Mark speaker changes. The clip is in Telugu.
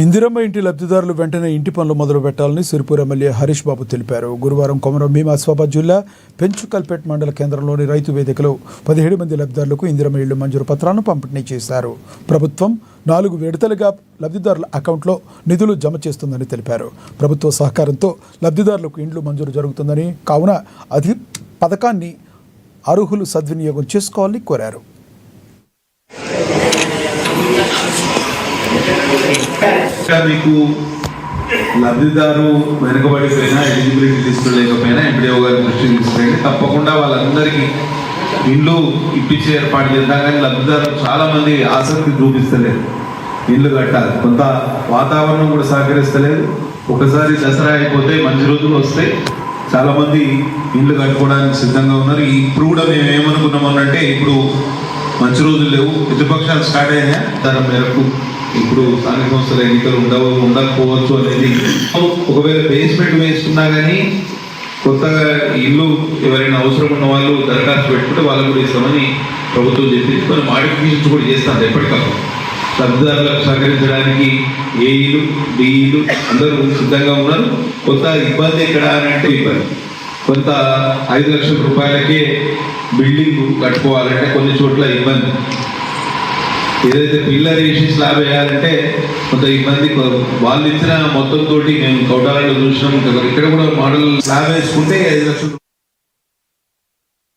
Speaker 1: ఇందిరమ్మ ఇంటి లబ్ధిదారులు వెంటనే ఇంటి పనులు మొదలు పెట్టాలని సిరిపూర్ ఎమ్మెల్యే హరీష్ బాబు తెలిపారు. గురువారం కొమరం భీం ఆసిఫాబాద్ జిల్లా పెంచుకల్పేట్ మండల కేంద్రంలోని రైతు వేదికలో 17 మంది లబ్ధిదారులకు ఇందిరమ్మ ఇళ్లు మంజూరు పత్రాలను పంపిణీ చేశారు. ప్రభుత్వం 4 విడతలుగా లబ్ధిదారుల అకౌంట్లో నిధులు జమ చేస్తుందని తెలిపారు. ప్రభుత్వ సహకారంతో లబ్ధిదారులకు ఇండ్లు మంజూరు జరుగుతుందని, కావున అది పథకాన్ని అర్హులు సద్వినియోగం చేసుకోవాలని కోరారు.
Speaker 2: మీకు లబ్ధిదారు వెనుకబడిపోయినా, ఎలిజిబిలిటీ లిస్టు లేకపోయినా ఎంపీడీఓ గారి దృష్టికి తీసుకెళ్ళి తప్పకుండా వాళ్ళందరికీ ఇల్లు ఇప్పించే ఏర్పాటు చేద్దాం. కానీ లబ్ధిదారు చాలా మంది ఆసక్తి చూపిస్తలేదు, ఇల్లు కట్టాలి, కొంత వాతావరణం కూడా సహకరిస్తలేదు. ఒకసారి దసరా అయిపోతే మంచి రోజులు వస్తాయి, చాలా మంది ఇల్లు కట్టుకోవడానికి సిద్ధంగా ఉన్నారు. ఇప్పుడు కూడా మేము ఏమనుకున్నామనంటే, ఇప్పుడు మంచి రోజులు లేవు, ప్రతిపక్షాలు స్టార్ట్ అయినాయి, దాని మేరకు ఇప్పుడు స్థానిక సంస్థల ఎన్నికలు ఉండకపోవచ్చు అనేది. ఒకవేళ బేస్మెంట్ వేసుకున్నా కానీ కొత్తగా ఇల్లు ఎవరైనా అవసరం ఉన్న వాళ్ళు దరఖాస్తు పెట్టుకుంటే వాళ్ళకు కూడా ఇస్తామని ప్రభుత్వం చెప్పింది. కొన్ని మాడిఫికేషన్స్ కూడా చేస్తాను ఎప్పటికప్పుడు. లబ్ధిదారులకు సహకరించడానికి ఏఈలు, డిఈలు అందరూ సిద్ధంగా ఉన్నారు. కొత్త ఇబ్బంది ఎక్కడ అంటే, ఇబ్బంది కొంత 5 లక్షల రూపాయలకే బిల్డింగ్ కట్టుకోవాలంటే కొన్ని చోట్ల ఇబ్బంది. ఏదైతే పిల్లర్ వేసి స్లాబ్ వేయాలంటే కొంత ఇబ్బంది. వాళ్ళు ఇచ్చిన మొత్తం తోటి మేము కౌటాలలో చూసినాం, ఇక్కడ కూడా మోడల్ స్లాబ్ వేసుకుంటే 5 లక్షలు